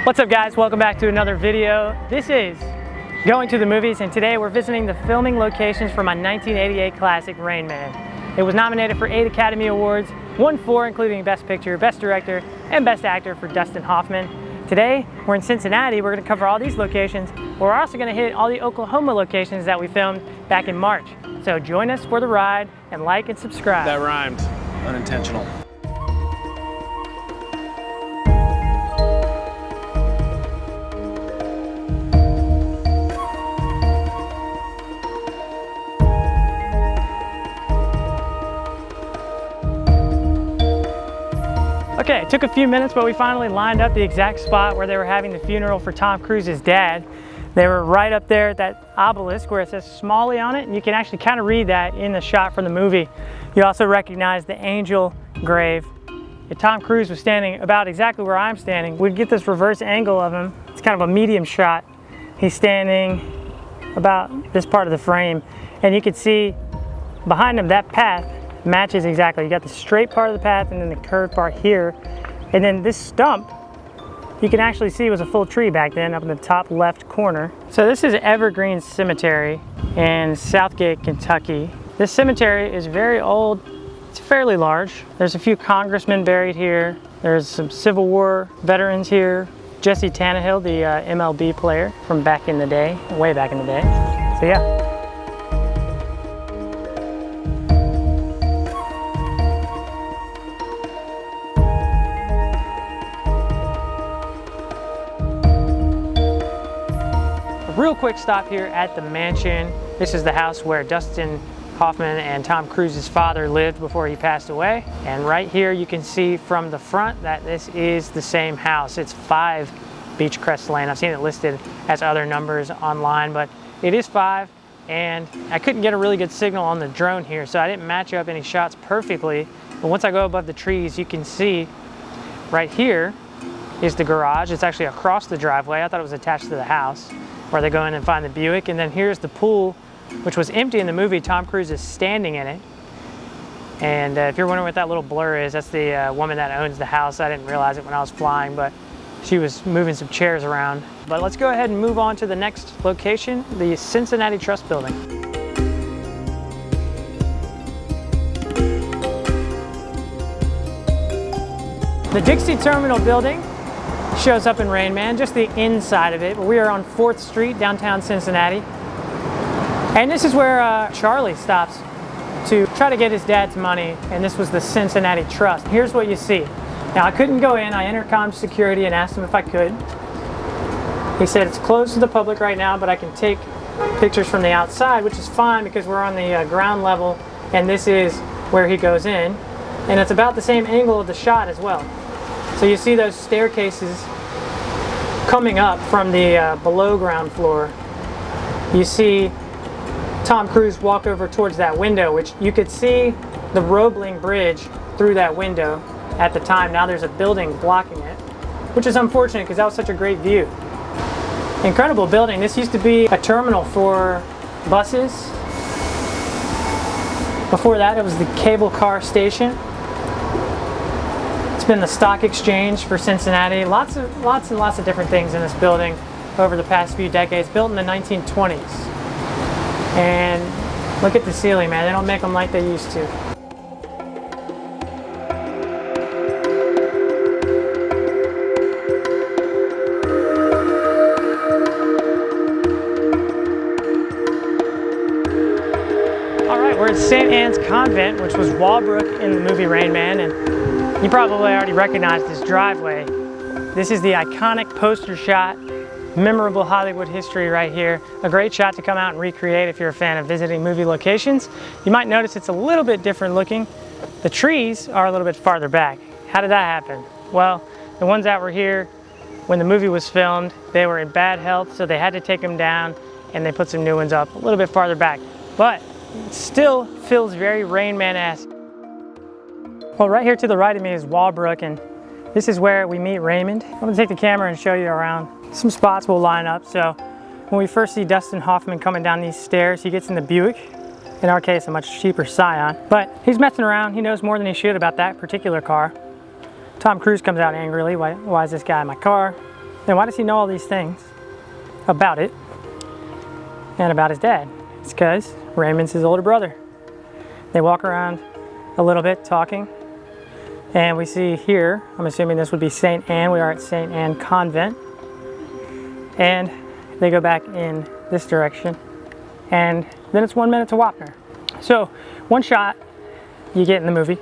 What's up guys, welcome back to another video. This is Going to the Movies, and today we're visiting the filming locations for my 1988 classic, Rain Man. It was nominated for 8 Academy Awards, won 4 including Best Picture, Best Director, and Best Actor for Dustin Hoffman. Today we're in Cincinnati. We're going to cover all these locations. We're also going to hit all the Oklahoma locations that we filmed back in March. So join us for the ride and like and subscribe. That rhymed. Unintentional. Okay, it took a few minutes, but we finally lined up the exact spot where they were having the funeral for Tom Cruise's dad. They were right up there at that obelisk where it says Smalley on it, and you can actually kind of read that in the shot from the movie. You also recognize the angel grave. If Tom Cruise was standing about exactly where I'm standing, we'd get this reverse angle of him. It's kind of a medium shot. He's standing about this part of the frame, and you can see behind him that path matches exactly. You got the straight part of the path and then the curved part here. And then this stump, you can actually see was a full tree back then up in the top left corner. So this is Evergreen Cemetery in Southgate, Kentucky. This cemetery is very old. It's fairly large. There's a few congressmen buried here. There's some Civil War veterans here. Jesse Tannehill, the MLB player from back in the day, way back in the day. So yeah. Real quick stop here at the mansion. This is the house where Dustin Hoffman and Tom Cruise's father lived before he passed away. And right here you can see from the front that this is the same house. It's 5 Beech Crest Ln. I've seen it listed as other numbers online, but it is 5. And I couldn't get a really good signal on the drone here, so I didn't match up any shots perfectly. But once I go above the trees, you can see right here is the garage. It's actually across the driveway. I thought it was attached to the house, where they go in and find the Buick. And then here's the pool, which was empty in the movie. Tom Cruise is standing in it. And if you're wondering what that little blur is, that's the woman that owns the house. I didn't realize it when I was flying, but she was moving some chairs around. But let's go ahead and move on to the next location, the Cincinnati Trust building. The Dixie Terminal building shows up in Rain Man, just the inside of it. We are on 4th Street, downtown Cincinnati. And this is where Charlie stops to try to get his dad's money, and this was the Cincinnati Trust. Here's what you see. Now I couldn't go in. I intercomed security and asked him if I could. He said it's closed to the public right now, but I can take pictures from the outside, which is fine because we're on the ground level, and this is where he goes in. And it's about the same angle of the shot as well. So you see those staircases coming up from the below ground floor. You see Tom Cruise walk over towards that window, which you could see the Roebling Bridge through that window at the time. Now there's a building blocking it, which is unfortunate because that was such a great view. Incredible building. This used to be a terminal for buses. Before that it was the cable car station. It's been the stock exchange for Cincinnati. Lots and lots of different things in this building over the past few decades. Built in the 1920s. And look at the ceiling, man. They don't make them like they used to. All right, we're at St. Anne's Convent, which was Wallbrook in the movie Rain Man, and you probably already recognize this driveway. This is the iconic poster shot, memorable Hollywood history right here. A great shot to come out and recreate if you're a fan of visiting movie locations. You might notice it's a little bit different looking. The trees are a little bit farther back. How did that happen? Well, the ones that were here when the movie was filmed, they were in bad health, so they had to take them down and they put some new ones up a little bit farther back. But it still feels very Rain Man-esque. Well, right here to the right of me is Wallbrook, and this is where we meet Raymond. I'm gonna take the camera and show you around. Some spots will line up. So when we first see Dustin Hoffman coming down these stairs, he gets in the Buick. In our case, a much cheaper Scion. But he's messing around. He knows more than he should about that particular car. Tom Cruise comes out angrily. Why is this guy in my car? Then why does he know all these things about it and about his dad? It's because Raymond's his older brother. They walk around a little bit talking, and we see here, I'm assuming this would be St. Anne. We are at St. Anne Convent, and they go back in this direction, and then it's 1 minute to Wapner. So one shot you get in the movie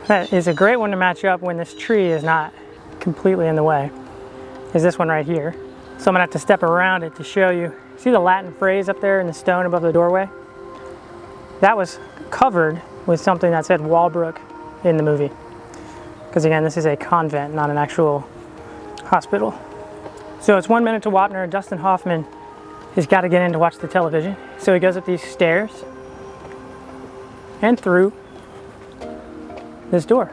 that is a great one to match up when this tree is not completely in the way is this one right here. So I'm gonna have to step around it to show you. See the Latin phrase up there in the stone above the doorway? That was covered with something that said Wallbrook in the movie. Because again, this is a convent, not an actual hospital. So it's 1 minute to Wapner. Dustin Hoffman has got to get in to watch the television. So he goes up these stairs and through this door.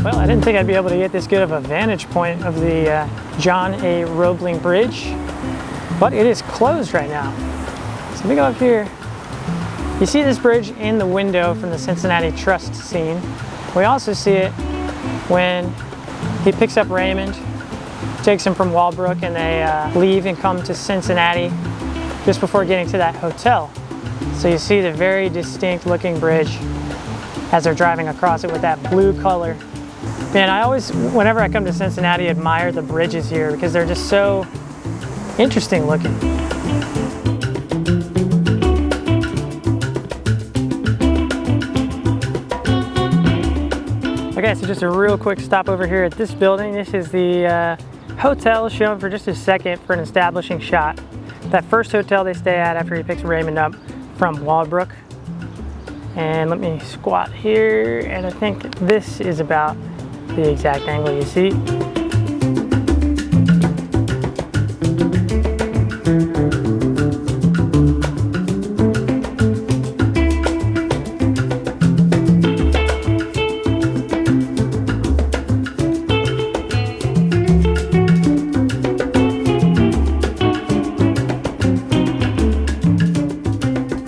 Well, I didn't think I'd be able to get this good of a vantage point of the John A. Roebling Bridge, but it is closed right now. So let me go up here. You see this bridge in the window from the Cincinnati Trust scene. We also see it when he picks up Raymond, takes him from Wallbrook, and they leave and come to Cincinnati just before getting to that hotel. So you see the very distinct looking bridge as they're driving across it with that blue color. Man, I always, whenever I come to Cincinnati, admire the bridges here because they're just so interesting looking. Okay, so just a real quick stop over here at this building. This is the hotel shown for just a second for an establishing shot. That first hotel they stay at after he picks Raymond up from Wallbrook. And let me squat here, and I think this is about the exact angle you see.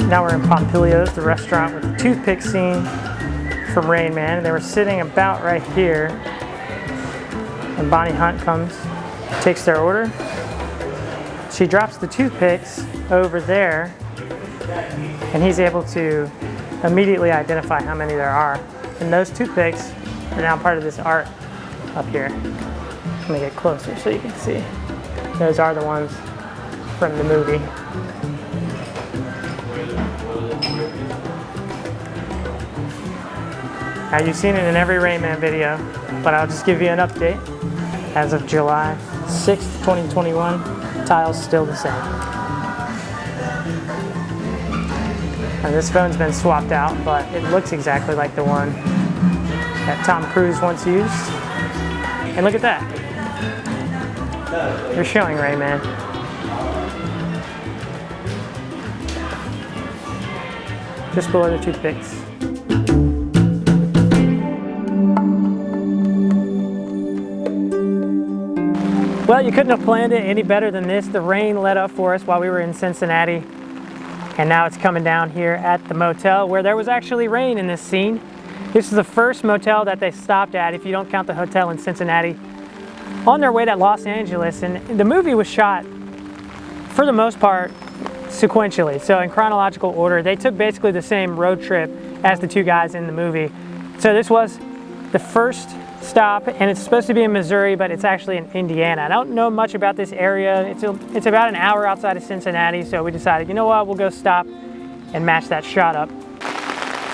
Now we're in Pompilio's, the restaurant with the toothpick scene from Rain Man. They were sitting about right here, and Bonnie Hunt comes, takes their order. She drops the toothpicks over there, and he's able to immediately identify how many there are. And those toothpicks are now part of this art up here. Let me get closer so you can see. Those are the ones from the movie. Now you've seen it in every Rain Man video, but I'll just give you an update. As of July 6th, 2021, tile's still the same. Now this phone's been swapped out, but it looks exactly like the one that Tom Cruise once used. And look at that. You're showing Rain Man. Just below the toothpicks. Well, you couldn't have planned it any better than this. The rain let up for us while we were in Cincinnati, and now it's coming down here at the motel where there was actually rain in this scene. This is the first motel that they stopped at, if you don't count the hotel in Cincinnati, on their way to Los Angeles. And the movie was shot, for the most part, sequentially. So in chronological order, they took basically the same road trip as the two guys in the movie. So this was the first stop, and it's supposed to be in Missouri, but it's actually in Indiana. I don't know much about this area. It's about an hour outside of Cincinnati, so we decided, you know what, we'll go stop and match that shot up.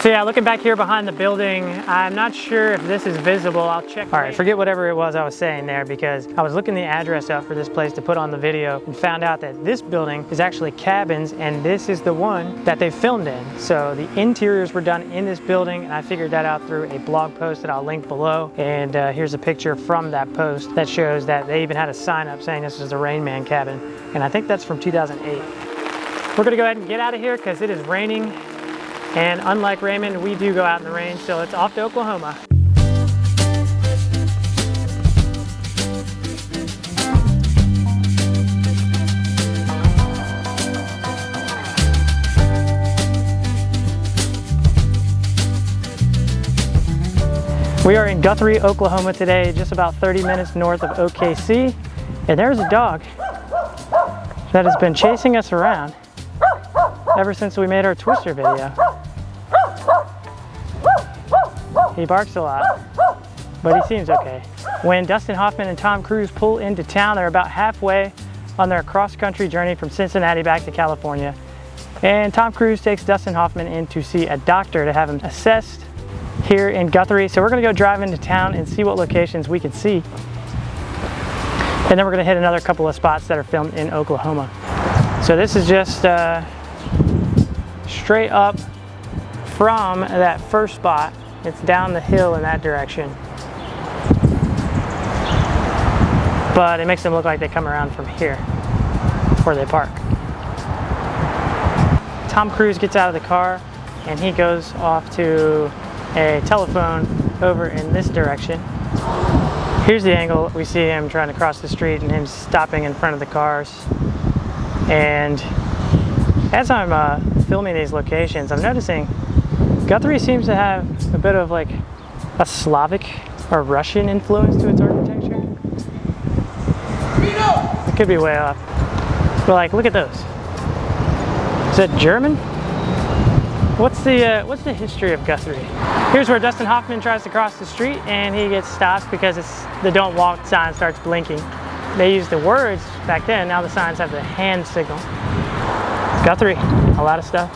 So yeah, looking back here behind the building, I'm not sure if this is visible. I'll check. All right, forget whatever it was I was saying there, because I was looking the address up for this place to put on the video and found out that this building is actually cabins, and this is the one that they filmed in. So the interiors were done in this building, and I figured that out through a blog post that I'll link below. And here's a picture from that post that shows that they even had a sign up saying this is the Rain Man cabin. And I think that's from 2008. We're gonna go ahead and get out of here because it is raining. And unlike Raymond, we do go out in the rain, so it's off to Oklahoma. We are in Guthrie, Oklahoma today, just about 30 minutes north of OKC. And there's a dog that has been chasing us around ever since we made our Twister video. He barks a lot, but he seems okay. When Dustin Hoffman and Tom Cruise pull into town, they're about halfway on their cross-country journey from Cincinnati back to California. And Tom Cruise takes Dustin Hoffman in to see a doctor to have him assessed here in Guthrie. So we're gonna go drive into town and see what locations we can see. And then we're gonna hit another couple of spots that are filmed in Oklahoma. So this is just straight up from that first spot. It's down the hill in that direction. But it makes them look like they come around from here, where they park. Tom Cruise gets out of the car and he goes off to a telephone over in this direction. Here's the angle. We see him trying to cross the street and him stopping in front of the cars. And as I'm filming these locations, I'm noticing Guthrie seems to have a bit of like a Slavic or Russian influence to its architecture. It could be way off. But like, look at those. Is that German? What's the history of Guthrie? Here's where Dustin Hoffman tries to cross the street and he gets stopped because the don't walk sign starts blinking. They used the words back then, now the signs have the hand signal. Guthrie, a lot of stuff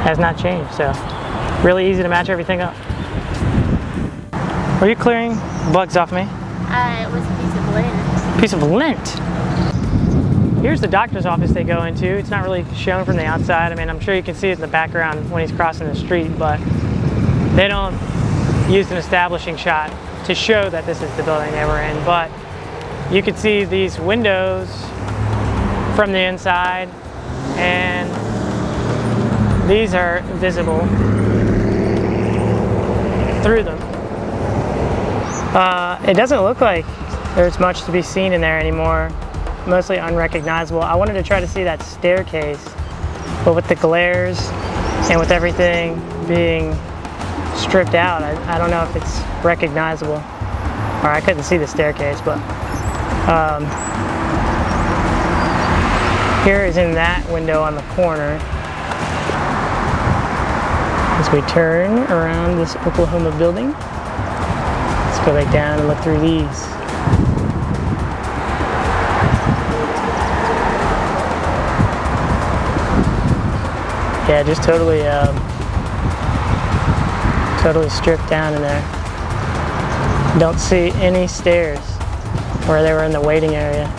has not changed, so really easy to match everything up. Are you clearing bugs off me? It was a piece of lint. Piece of lint? Here's the doctor's office they go into. It's not really shown from the outside. I mean, I'm sure you can see it in the background when he's crossing the street, but they don't use an establishing shot to show that this is the building they were in. But you can see these windows from the inside, and these are visible through them. It doesn't look like there's much to be seen in there anymore. Mostly unrecognizable. I wanted to try to see that staircase, but with the glares and with everything being stripped out, I don't know if it's recognizable. Or I couldn't see the staircase, but here is in that window on the corner. As we turn around this Oklahoma building, let's go back down and look through these. Yeah, just totally stripped down in there. Don't see any stairs where they were in the waiting area.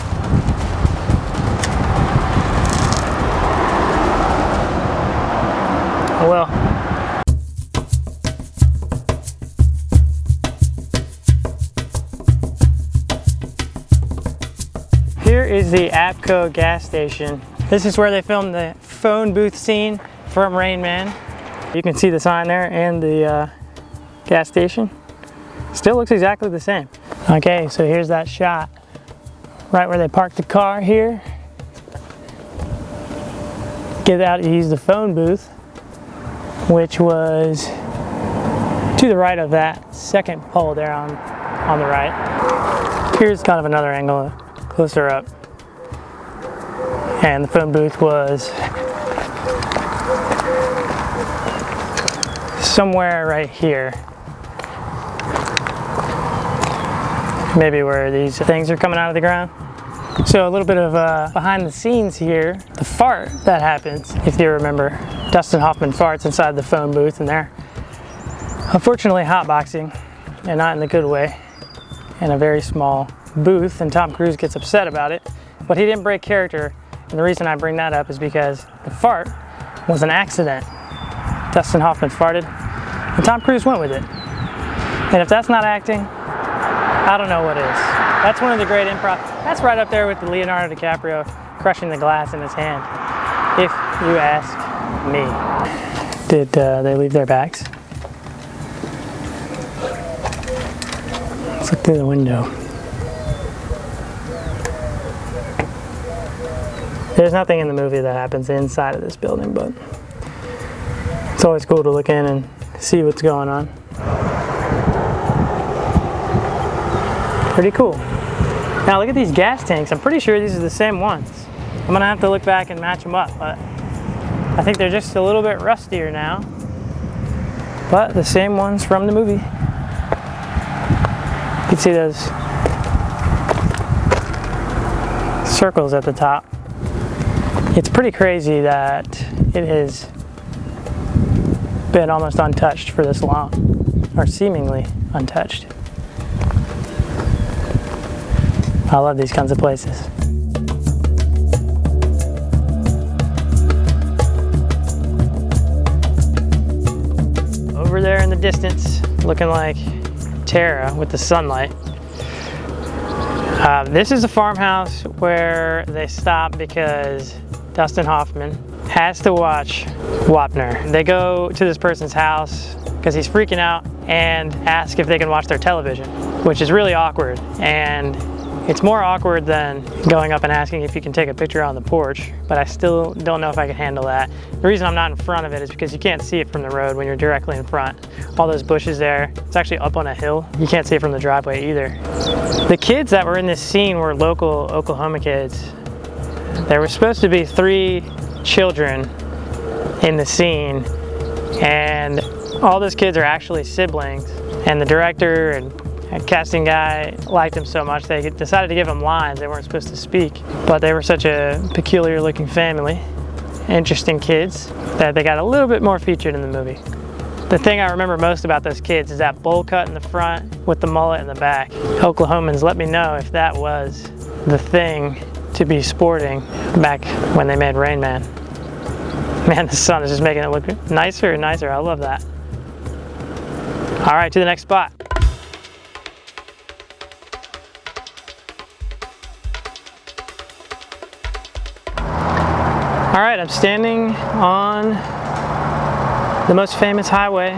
Oh well. Here is the APCO gas station. This is where they filmed the phone booth scene from Rain Man. You can see the sign there and the gas station. Still looks exactly the same. Okay, so here's that shot. Right where they parked the car here. Get out and use the phone booth, which was to the right of that second pole there on the right. Here's kind of another angle, closer up. And the phone booth was somewhere right here. Maybe where these things are coming out of the ground. So a little bit of behind the scenes here. The fart that happens, if you remember, Dustin Hoffman farts inside the phone booth and they're unfortunately hotboxing, and not in the good way, in a very small booth, and Tom Cruise gets upset about it, but he didn't break character. And the reason I bring that up is because the fart was an accident. Dustin Hoffman farted, and Tom Cruise went with it. And if that's not acting, I don't know what is. That's one of the great improv. That's right up there with the Leonardo DiCaprio crushing the glass in his hand, if you ask me. Did they leave their bags? Let's look through the window. There's nothing in the movie that happens inside of this building, but it's always cool to look in and see what's going on. Pretty cool. Now look at these gas tanks. I'm pretty sure these are the same ones. I'm gonna have to look back and match them up, but I think they're just a little bit rustier now. But the same ones from the movie. You can see those circles at the top. It's pretty crazy that it has been almost untouched for this long, or seemingly untouched. I love these kinds of places. Over there in the distance, looking like Tara with the sunlight. This is a farmhouse where they stop because Dustin Hoffman has to watch Wapner. They go to this person's house because he's freaking out and ask if they can watch their television, which is really awkward. And it's more awkward than going up and asking if you can take a picture on the porch, but I still don't know if I can handle that. The reason I'm not in front of it is because you can't see it from the road when you're directly in front. All those bushes there, it's actually up on a hill. You can't see it from the driveway either. The kids that were in this scene were local Oklahoma kids. There were supposed to be 3 children in the scene, and all those kids are actually siblings, and the director and casting guy liked them so much they decided to give them lines. They weren't supposed to speak, but they were such a peculiar looking family, interesting kids, that they got a little bit more featured in the movie. The thing I remember most about those kids is that bowl cut in the front with the mullet in the back. Oklahomans, let me know if that was the thing to be sporting back when they made Rain Man. Man, the sun is just making it look nicer and nicer. I love that. All right, to the next spot. All right, I'm standing on the most famous highway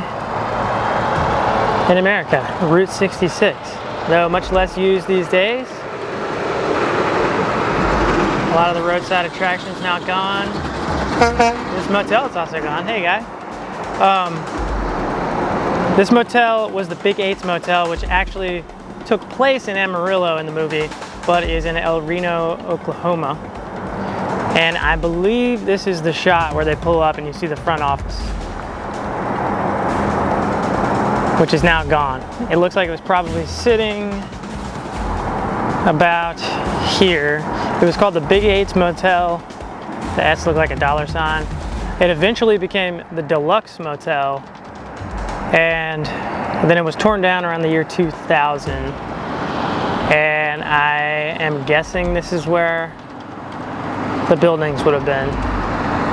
in America, Route 66. Though much less used these days. A lot of the roadside attractions now gone. This motel is also gone. Hey, guy. This motel was the Big 8's motel, which actually took place in Amarillo in the movie, but is in El Reno, Oklahoma. And I believe this is the shot where they pull up and you see the front office, which is now gone. It looks like it was probably sitting about here. It was called the Big 8's Motel. The S looked like a $sign. It eventually became the Deluxe Motel, and then it was torn down around the year 2000. And I am guessing this is where the buildings would have been.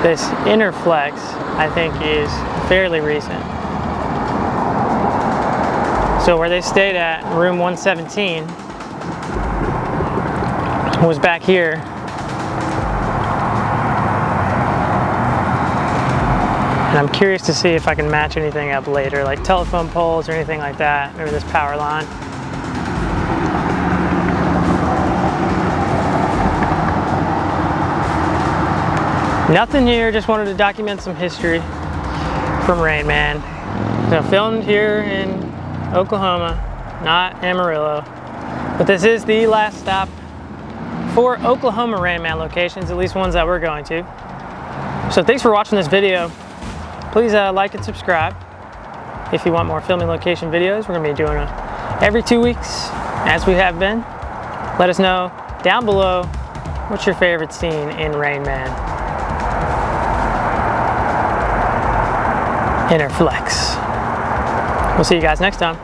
This inner flex, I think, is fairly recent. So where they stayed at, room 117, was back here. And I'm curious to see if I can match anything up later, like telephone poles or anything like that. Maybe this power line. Nothing here, just wanted to document some history from Rain Man. So filmed here in Oklahoma, not Amarillo. But this is the last stop for Oklahoma Rain Man locations, at least ones that we're going to. So thanks for watching this video. Please like and subscribe if you want more filming location videos. We're gonna be doing every 2 weeks, as we have been. Let us know down below, what's your favorite scene in Rain Man? Inner flex. We'll see you guys next time.